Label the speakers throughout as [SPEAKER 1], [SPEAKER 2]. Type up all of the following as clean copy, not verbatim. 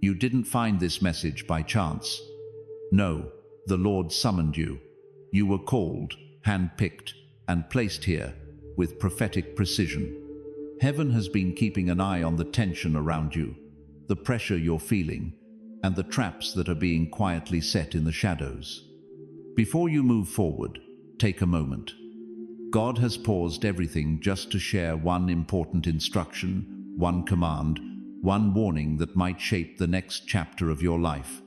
[SPEAKER 1] You didn't find this message by chance. No, the Lord summoned you. You were called, handpicked, and placed here with prophetic precision. Heaven has been keeping an eye on the tension around you, the pressure you're feeling, and the traps that are being quietly set in the shadows. Before you move forward, take a moment. God has paused everything just to share one important instruction, one command, one warning that might shape the next chapter of your life.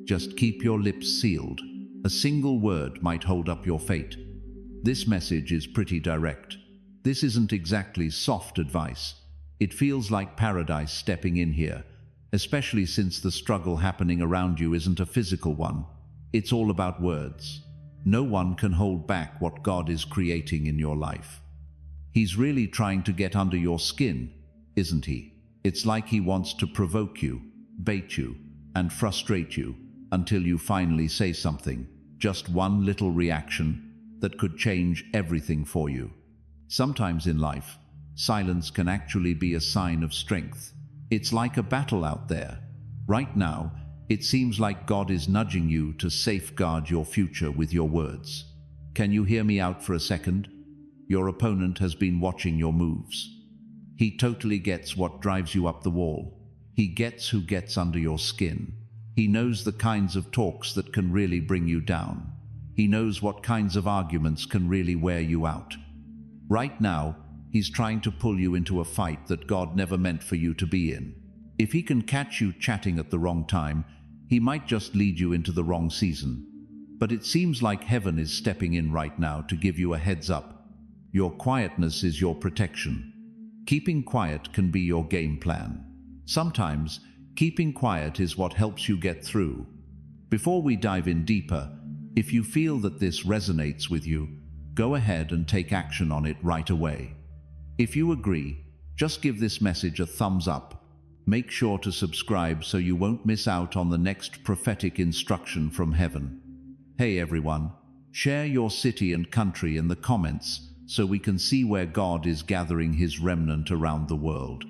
[SPEAKER 1] Just keep your lips sealed. A single word might hold up your fate. This message is pretty direct. This isn't exactly soft advice. It feels like paradise stepping in here, especially since the struggle happening around you isn't a physical one. It's all about words. No one can hold back what God is creating in your life. He's really trying to get under your skin, isn't he? It's like he wants to provoke you, bait you, and frustrate you until you finally say something, just one little reaction that could change everything for you. Sometimes in life, silence can actually be a sign of strength. It's like a battle out there. Right now, it seems like God is nudging you to safeguard your future with your words. Can you hear me out for a second? Your opponent has been watching your moves. He totally gets what drives you up the wall. He gets who gets under your skin. He knows the kinds of talks that can really bring you down. He knows what kinds of arguments can really wear you out. Right now, he's trying to pull you into a fight that God never meant for you to be in. If he can catch you chatting at the wrong time, he might just lead you into the wrong season. But it seems like heaven is stepping in right now to give you a heads up. Your quietness is your protection. Keeping quiet can be your game plan. Sometimes, keeping quiet is what helps you get through. Before we dive in deeper, if you feel that this resonates with you, go ahead and take action on it right away. If you agree, just give this message a thumbs up. Make sure to subscribe so you won't miss out on the next prophetic instruction from heaven. Hey everyone, share your city and country in the comments so we can see where God is gathering his remnant around the world.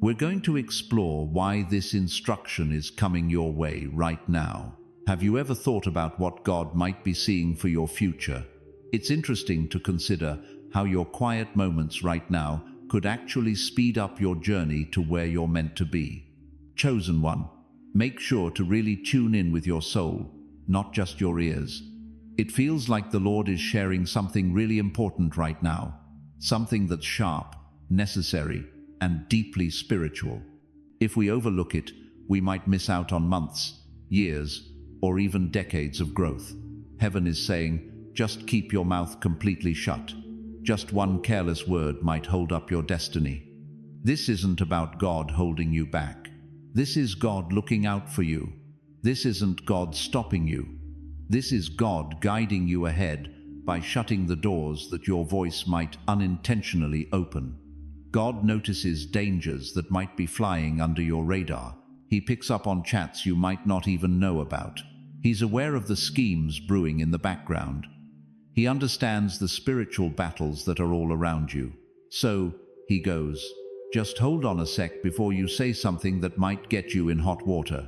[SPEAKER 1] We're going to explore why this instruction is coming your way right now. Have you ever thought about what God might be seeing for your future? It's interesting to consider how your quiet moments right now could actually speed up your journey to where you're meant to be. Chosen one, make sure to really tune in with your soul, not just your ears. It feels like the Lord is sharing something really important right now, something that's sharp, necessary, and deeply spiritual. If we overlook it, we might miss out on months, years, or even decades of growth. Heaven is saying, just keep your mouth completely shut. Just one careless word might hold up your destiny. This isn't about God holding you back. This is God looking out for you. This isn't God stopping you. This is God guiding you ahead by shutting the doors that your voice might unintentionally open. God notices dangers that might be flying under your radar. He picks up on chats you might not even know about. He's aware of the schemes brewing in the background. He understands the spiritual battles that are all around you. So, he goes, just hold on a sec before you say something that might get you in hot water.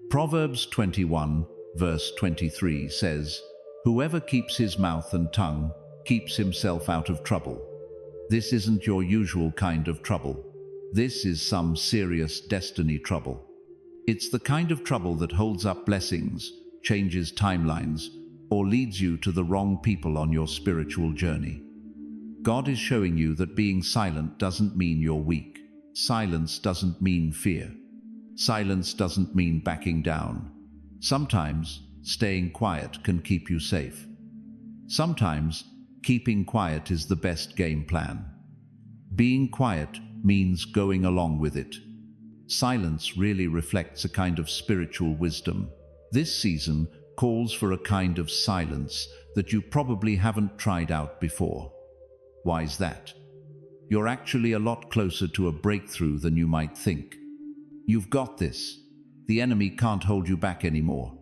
[SPEAKER 1] Proverbs 21, verse 23 says, "Whoever keeps his mouth and tongue keeps himself out of trouble." This isn't your usual kind of trouble. This is some serious destiny trouble. It's the kind of trouble that holds up blessings, changes timelines, or leads you to the wrong people on your spiritual journey. God is showing you that being silent doesn't mean you're weak. Silence doesn't mean fear. Silence doesn't mean backing down. Sometimes, staying quiet can keep you safe. Sometimes, keeping quiet is the best game plan. Being quiet means going along with it. Silence really reflects a kind of spiritual wisdom. This season calls for a kind of silence that you probably haven't tried out before. Why is that? You're actually a lot closer to a breakthrough than you might think. You've got this. The enemy can't hold you back anymore.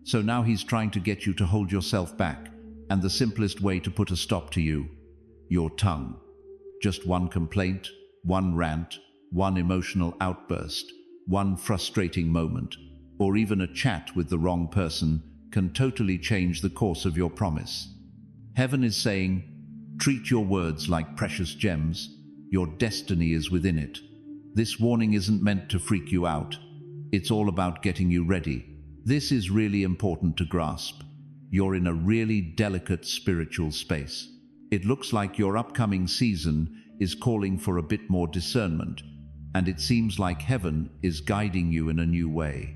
[SPEAKER 1] So now he's trying to get you to hold yourself back, and the simplest way to put a stop to you, your tongue. Just one complaint, one rant, one emotional outburst, one frustrating moment, or even a chat with the wrong person can totally change the course of your promise. Heaven is saying, treat your words like precious gems. Your destiny is within it. This warning isn't meant to freak you out. It's all about getting you ready. This is really important to grasp. You're in a really delicate spiritual space. It looks like your upcoming season is calling for a bit more discernment, and it seems like heaven is guiding you in a new way.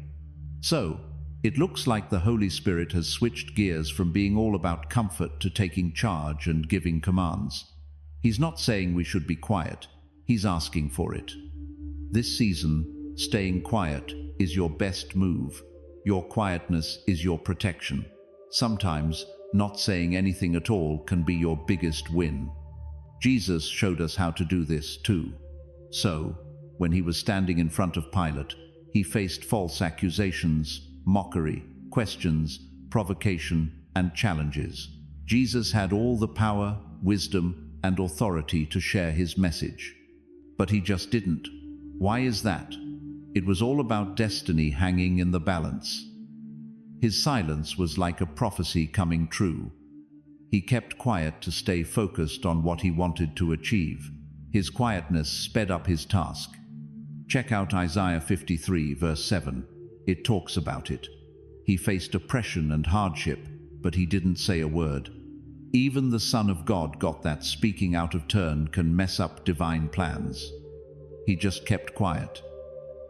[SPEAKER 1] So, it looks like the Holy Spirit has switched gears from being all about comfort to taking charge and giving commands. He's not saying we should be quiet. He's asking for it. This season, staying quiet is your best move. Your quietness is your protection. Sometimes, not saying anything at all can be your biggest win. Jesus showed us how to do this too. So, when he was standing in front of Pilate, he faced false accusations, mockery, questions, provocation, and challenges. Jesus had all the power, wisdom, and authority to share his message. But he just didn't. Why is that? It was all about destiny hanging in the balance. His silence was like a prophecy coming true. He kept quiet to stay focused on what he wanted to achieve. His quietness sped up his task. Check out Isaiah 53, verse 7. It talks about it. He faced oppression and hardship, but he didn't say a word. Even the Son of God got that speaking out of turn can mess up divine plans. He just kept quiet.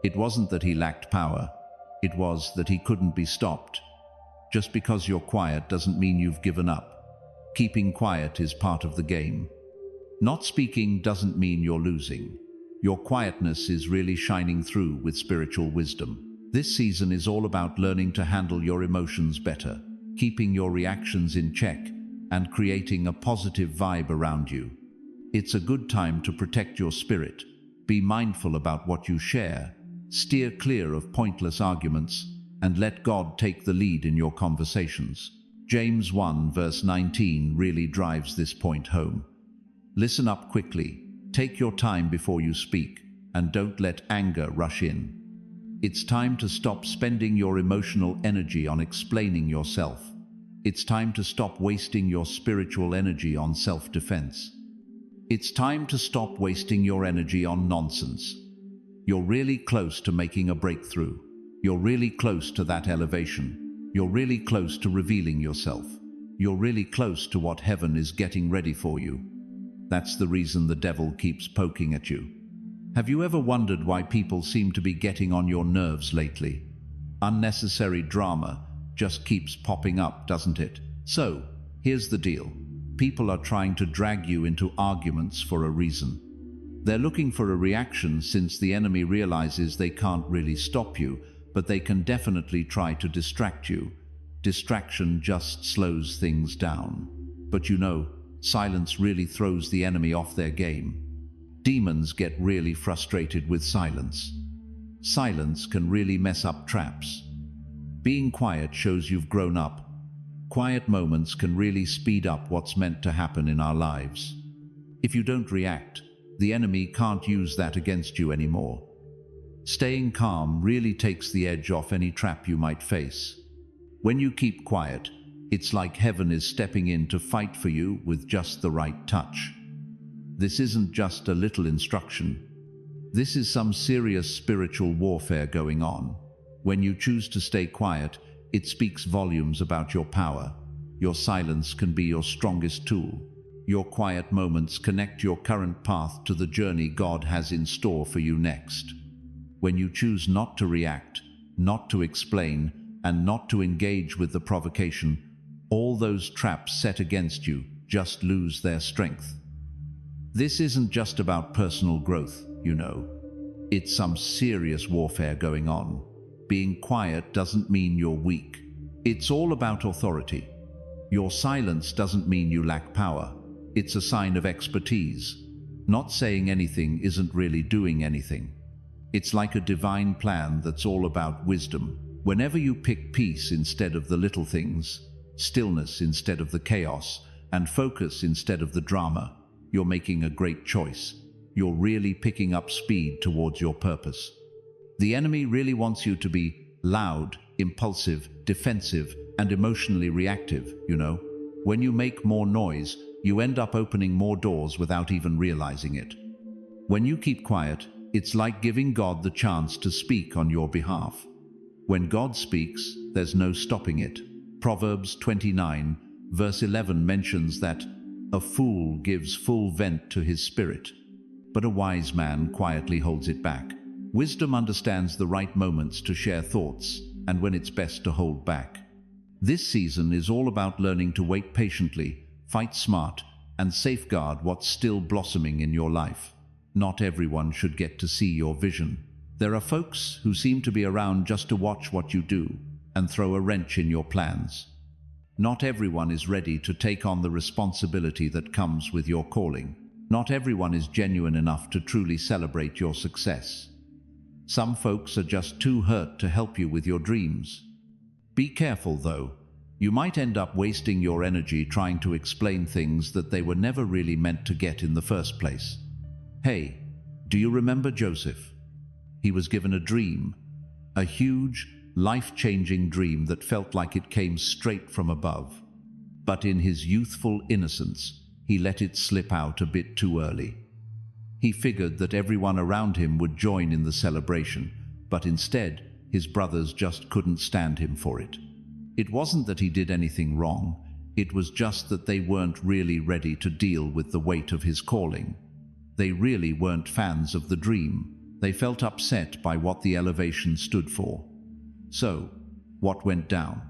[SPEAKER 1] It wasn't that he lacked power. It was that he couldn't be stopped. Just because you're quiet doesn't mean you've given up. Keeping quiet is part of the game. Not speaking doesn't mean you're losing. Your quietness is really shining through with spiritual wisdom. This season is all about learning to handle your emotions better, keeping your reactions in check, and creating a positive vibe around you. It's a good time to protect your spirit. Be mindful about what you share, steer clear of pointless arguments, and let God take the lead in your conversations. James 1 verse 19 really drives this point home. Listen up quickly, take your time before you speak, and don't let anger rush in. It's time to stop spending your emotional energy on explaining yourself. It's time to stop wasting your spiritual energy on self-defense. It's time to stop wasting your energy on nonsense. You're really close to making a breakthrough. You're really close to that elevation. You're really close to revealing yourself. You're really close to what heaven is getting ready for you. That's the reason the devil keeps poking at you. Have you ever wondered why people seem to be getting on your nerves lately? Unnecessary drama just keeps popping up, doesn't it? So, here's the deal. People are trying to drag you into arguments for a reason. They're looking for a reaction since the enemy realizes they can't really stop you, but they can definitely try to distract you. Distraction just slows things down. But you know, silence really throws the enemy off their game. Demons get really frustrated with silence. Silence can really mess up traps. Being quiet shows you've grown up. Quiet moments can really speed up what's meant to happen in our lives. If you don't react, the enemy can't use that against you anymore. Staying calm really takes the edge off any trap you might face. When you keep quiet, it's like heaven is stepping in to fight for you with just the right touch. This isn't just a little instruction. This is some serious spiritual warfare going on. When you choose to stay quiet, it speaks volumes about your power. Your silence can be your strongest tool. Your quiet moments connect your current path to the journey God has in store for you next. When you choose not to react, not to explain, and not to engage with the provocation, all those traps set against you just lose their strength. This isn't just about personal growth, you know. It's some serious warfare going on. Being quiet doesn't mean you're weak. It's all about authority. Your silence doesn't mean you lack power. It's a sign of expertise. Not saying anything isn't really doing anything. It's like a divine plan that's all about wisdom. Whenever you pick peace instead of the little things, stillness instead of the chaos, and focus instead of the drama, you're making a great choice. You're really picking up speed towards your purpose. The enemy really wants you to be loud, impulsive, defensive, and emotionally reactive, you know. When you make more noise, you end up opening more doors without even realizing it. When you keep quiet, it's like giving God the chance to speak on your behalf. When God speaks, there's no stopping it. Proverbs 29, verse 11 mentions that a fool gives full vent to his spirit, but a wise man quietly holds it back. Wisdom understands the right moments to share thoughts and when it's best to hold back. This season is all about learning to wait patiently, fight smart, and safeguard what's still blossoming in your life. Not everyone should get to see your vision. There are folks who seem to be around just to watch what you do and throw a wrench in your plans. Not everyone is ready to take on the responsibility that comes with your calling. Not everyone is genuine enough to truly celebrate your success. Some folks are just too hurt to help you with your dreams. Be careful, though. You might end up wasting your energy trying to explain things that they were never really meant to get in the first place. Hey, do you remember Joseph? He was given a dream, a huge, life-changing dream that felt like it came straight from above. But in his youthful innocence, he let it slip out a bit too early. He figured that everyone around him would join in the celebration, but instead, his brothers just couldn't stand him for it. It wasn't that he did anything wrong, it was just that they weren't really ready to deal with the weight of his calling. They really weren't fans of the dream. They felt upset by what the elevation stood for. So, what went down?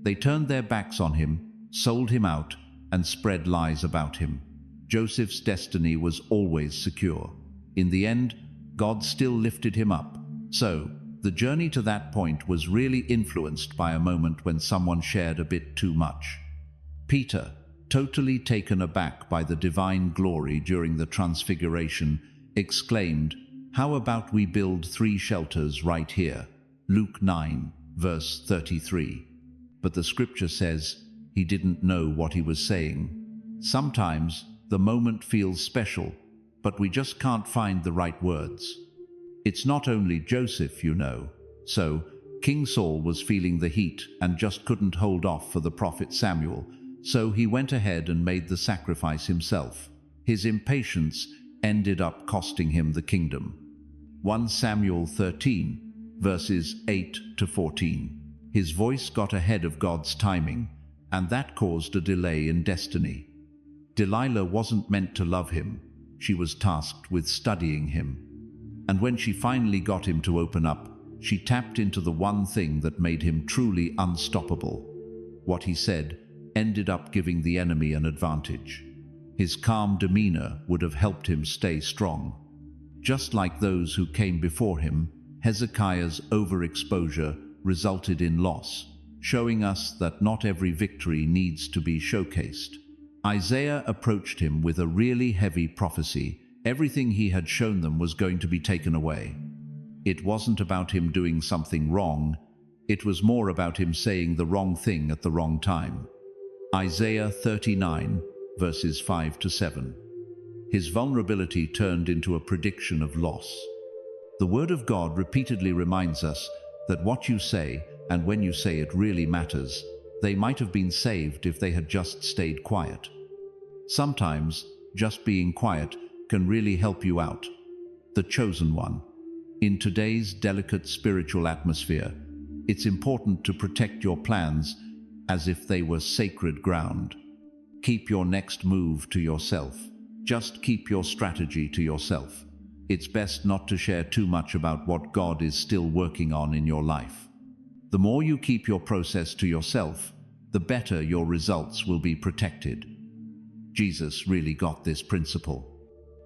[SPEAKER 1] They turned their backs on him, sold him out, and spread lies about him. Joseph's destiny was always secure. In the end, God still lifted him up. So, the journey to that point was really influenced by a moment when someone shared a bit too much. Peter, totally taken aback by the divine glory during the transfiguration, exclaimed, "How about we build 3 shelters right here?" Luke 9, verse 33. But the scripture says he didn't know what he was saying. Sometimes the moment feels special, but we just can't find the right words. It's not only Joseph, you know. So, King Saul was feeling the heat and just couldn't hold off for the prophet Samuel, so he went ahead and made the sacrifice himself. His impatience ended up costing him the kingdom. 1 Samuel 13, verses 8 to 14. His voice got ahead of God's timing, and that caused a delay in destiny. Delilah wasn't meant to love him. She was tasked with studying him. And when she finally got him to open up, she tapped into the one thing that made him truly unstoppable. What he said ended up giving the enemy an advantage. His calm demeanor would have helped him stay strong. Just like those who came before him, Hezekiah's overexposure resulted in loss, showing us that not every victory needs to be showcased. Isaiah approached him with a really heavy prophecy. Everything he had shown them was going to be taken away. It wasn't about him doing something wrong, it was more about him saying the wrong thing at the wrong time. Isaiah 39, verses 5 to 7. His vulnerability turned into a prediction of loss. The Word of God repeatedly reminds us that what you say and when you say it really matters. They might have been saved if they had just stayed quiet. Sometimes, just being quiet can really help you out. The chosen one. In today's delicate spiritual atmosphere, it's important to protect your plans as if they were sacred ground. Keep your next move to yourself. Just keep your strategy to yourself. It's best not to share too much about what God is still working on in your life. The more you keep your process to yourself, the better your results will be protected. Jesus really got this principle.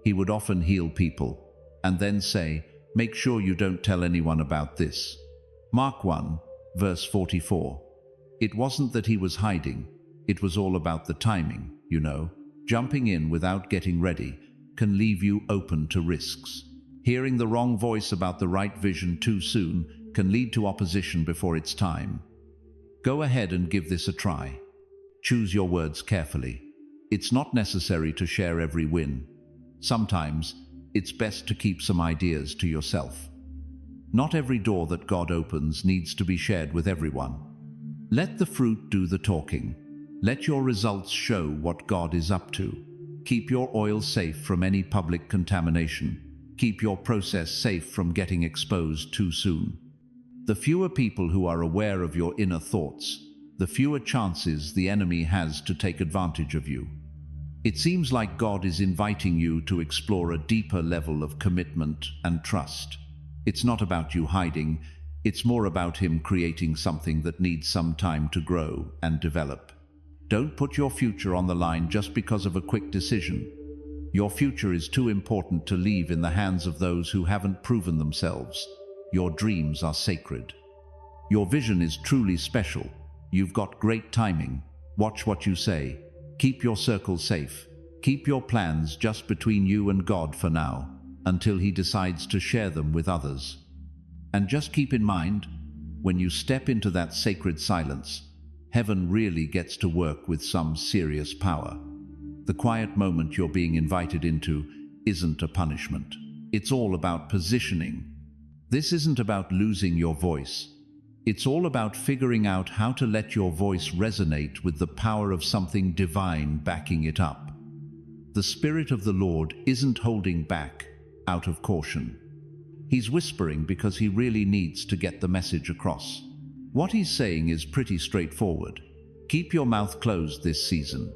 [SPEAKER 1] He would often heal people and then say, "Make sure you don't tell anyone about this." Mark 1, verse 44. It wasn't that he was hiding, it was all about the timing, you know. Jumping in without getting ready can leave you open to risks. Hearing the wrong voice about the right vision too soon can lead to opposition before it's time. Go ahead and give this a try. Choose your words carefully. It's not necessary to share every win. Sometimes, it's best to keep some ideas to yourself. Not every door that God opens needs to be shared with everyone. Let the fruit do the talking. Let your results show what God is up to. Keep your oil safe from any public contamination. Keep your process safe from getting exposed too soon. The fewer people who are aware of your inner thoughts, the fewer chances the enemy has to take advantage of you. It seems like God is inviting you to explore a deeper level of commitment and trust. It's not about you hiding, it's more about Him creating something that needs some time to grow and develop. Don't put your future on the line just because of a quick decision. Your future is too important to leave in the hands of those who haven't proven themselves. Your dreams are sacred. Your vision is truly special. You've got great timing. Watch what you say. Keep your circle safe. Keep your plans just between you and God for now, until He decides to share them with others. And just keep in mind, when you step into that sacred silence, heaven really gets to work with some serious power. The quiet moment you're being invited into isn't a punishment. It's all about positioning. This isn't about losing your voice. It's all about figuring out how to let your voice resonate with the power of something divine backing it up. The Spirit of the Lord isn't holding back out of caution. He's whispering because He really needs to get the message across. What He's saying is pretty straightforward. Keep your mouth closed this season.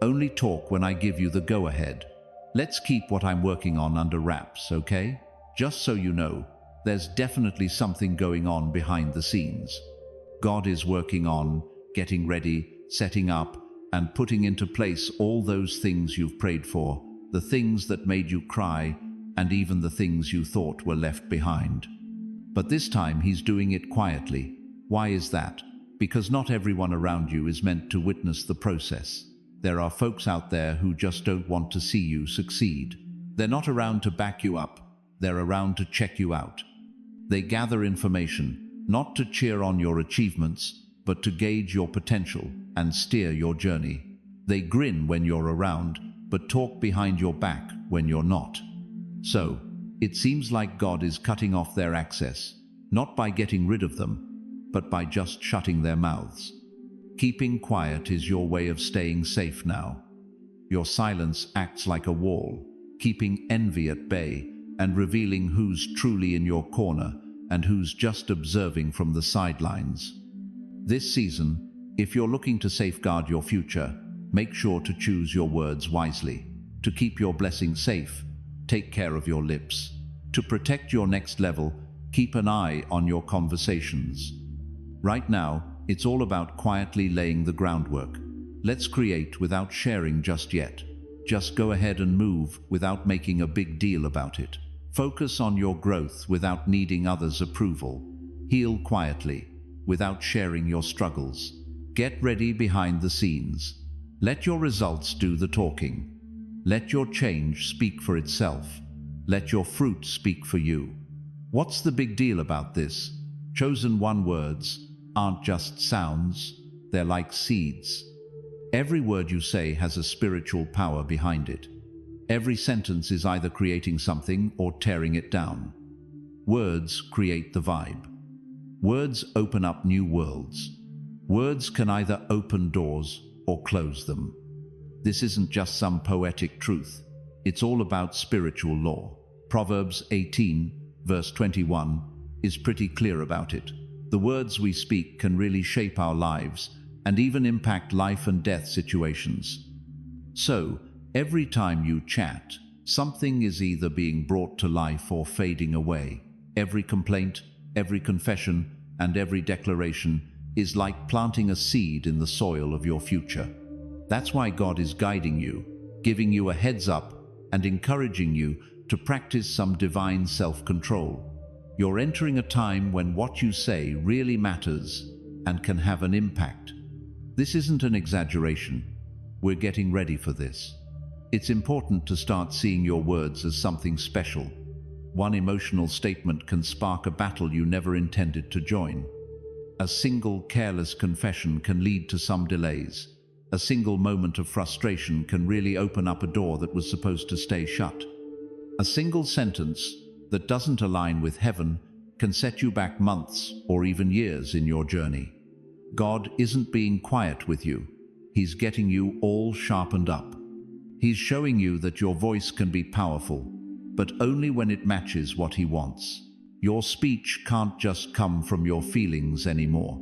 [SPEAKER 1] Only talk when I give you the go-ahead. Let's keep what I'm working on under wraps, okay? Just so you know, there's definitely something going on behind the scenes. God is working on getting ready, setting up, and putting into place all those things you've prayed for, the things that made you cry, and even the things you thought were left behind. But this time He's doing it quietly. Why is that? Because not everyone around you is meant to witness the process. There are folks out there who just don't want to see you succeed. They're not around to back you up. They're around to check you out. They gather information, not to cheer on your achievements, but to gauge your potential and steer your journey. They grin when you're around, but talk behind your back when you're not. So, it seems like God is cutting off their access, not by getting rid of them, but by just shutting their mouths. Keeping quiet is your way of staying safe now. Your silence acts like a wall, keeping envy at bay and revealing who's truly in your corner and who's just observing from the sidelines. This season, if you're looking to safeguard your future, make sure to choose your words wisely. To keep your blessings safe, take care of your lips. To protect your next level, keep an eye on your conversations. Right now, it's all about quietly laying the groundwork. Let's create without sharing just yet. Just go ahead and move without making a big deal about it. Focus on your growth without needing others' approval. Heal quietly without sharing your struggles. Get ready behind the scenes. Let your results do the talking. Let your change speak for itself. Let your fruit speak for you. What's the big deal about this? Chosen one words aren't just sounds, they're like seeds. Every word you say has a spiritual power behind it. Every sentence is either creating something or tearing it down. Words create the vibe. Words open up new worlds. Words can either open doors or close them. This isn't just some poetic truth. It's all about spiritual law. Proverbs 18, verse 21, is pretty clear about it. The words we speak can really shape our lives and even impact life and death situations. So, every time you chat, something is either being brought to life or fading away. Every complaint, every confession, and every declaration is like planting a seed in the soil of your future. That's why God is guiding you, giving you a heads up, and encouraging you to practice some divine self-control. You're entering a time when what you say really matters and can have an impact. This isn't an exaggeration. We're getting ready for this. It's important to start seeing your words as something special. One emotional statement can spark a battle you never intended to join. A single careless confession can lead to some delays. A single moment of frustration can really open up a door that was supposed to stay shut. A single sentence that doesn't align with heaven can set you back months or even years in your journey. God isn't being quiet with you. He's getting you all sharpened up. He's showing you that your voice can be powerful, but only when it matches what He wants. Your speech can't just come from your feelings anymore.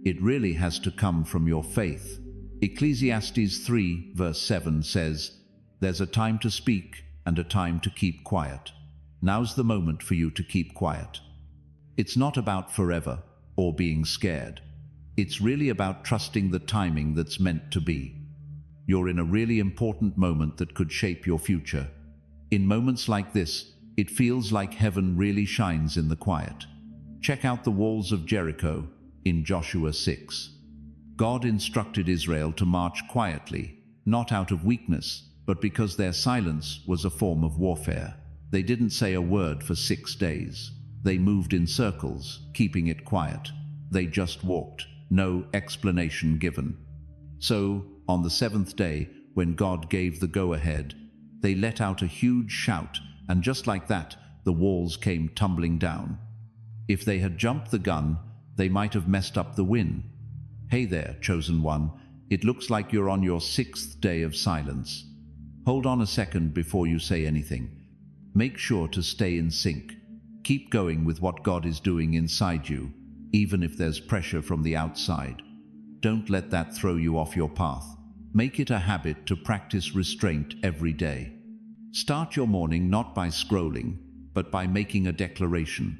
[SPEAKER 1] It really has to come from your faith. Ecclesiastes 3 verse 7 says, "There's a time to speak and a time to keep quiet." Now's the moment for you to keep quiet. It's not about forever or being scared. It's really about trusting the timing that's meant to be. You're in a really important moment that could shape your future. In moments like this, it feels like heaven really shines in the quiet. Check out the walls of Jericho in Joshua 6. God instructed Israel to march quietly, not out of weakness, but because their silence was a form of warfare. They didn't say a word for 6 days. They moved in circles, keeping it quiet. They just walked, no explanation given. So, on the 7th day, when God gave the go-ahead, they let out a huge shout, and just like that, the walls came tumbling down. If they had jumped the gun, they might have messed up the win. Hey there, chosen one, it looks like you're on your 6th day of silence. Hold on a second before you say anything. Make sure to stay in sync. Keep going with what God is doing inside you, even if there's pressure from the outside. Don't let that throw you off your path. Make it a habit to practice restraint every day. Start your morning not by scrolling, but by making a declaration.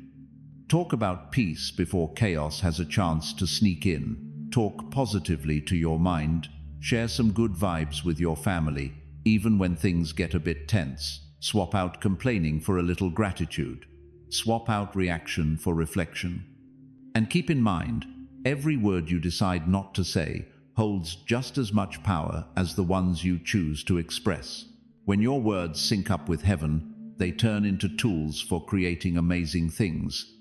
[SPEAKER 1] Talk about peace before chaos has a chance to sneak in. Talk positively to your mind. Share some good vibes with your family, even when things get a bit tense. Swap out complaining for a little gratitude. Swap out reaction for reflection. And keep in mind, every word you decide not to say holds just as much power as the ones you choose to express. When your words sync up with heaven, they turn into tools for creating amazing things.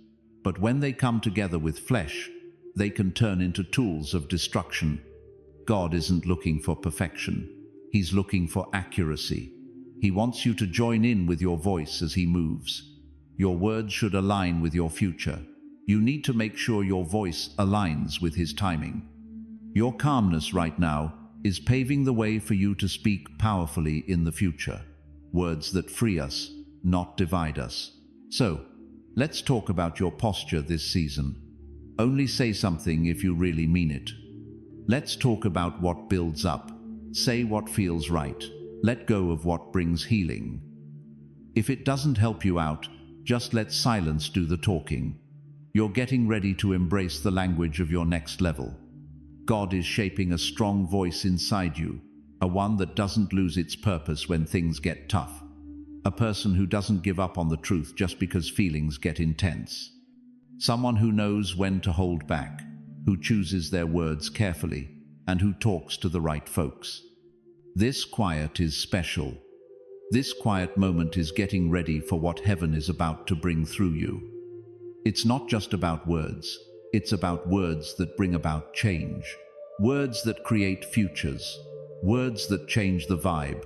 [SPEAKER 1] But when they come together with flesh, they can turn into tools of destruction. God isn't looking for perfection. He's looking for accuracy. He wants you to join in with your voice as He moves. Your words should align with your future. You need to make sure your voice aligns with His timing. Your calmness right now is paving the way for you to speak powerfully in the future. Words that free us, not divide us. So, let's talk about your posture this season. Only say something if you really mean it. Let's talk about what builds up. Say what feels right. Let go of what brings healing. If it doesn't help you out, just let silence do the talking. You're getting ready to embrace the language of your next level. God is shaping a strong voice inside you, a one that doesn't lose its purpose when things get tough. A person who doesn't give up on the truth just because feelings get intense. Someone who knows when to hold back, who chooses their words carefully, and who talks to the right folks. This quiet is special. This quiet moment is getting ready for what heaven is about to bring through you. It's not just about words. It's about words that bring about change. Words that create futures. Words that change the vibe.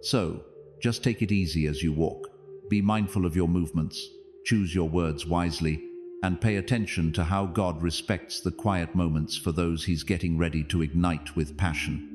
[SPEAKER 1] So, just take it easy as you walk. Be mindful of your movements. Choose your words wisely. And pay attention to how God respects the quiet moments for those He's getting ready to ignite with passion.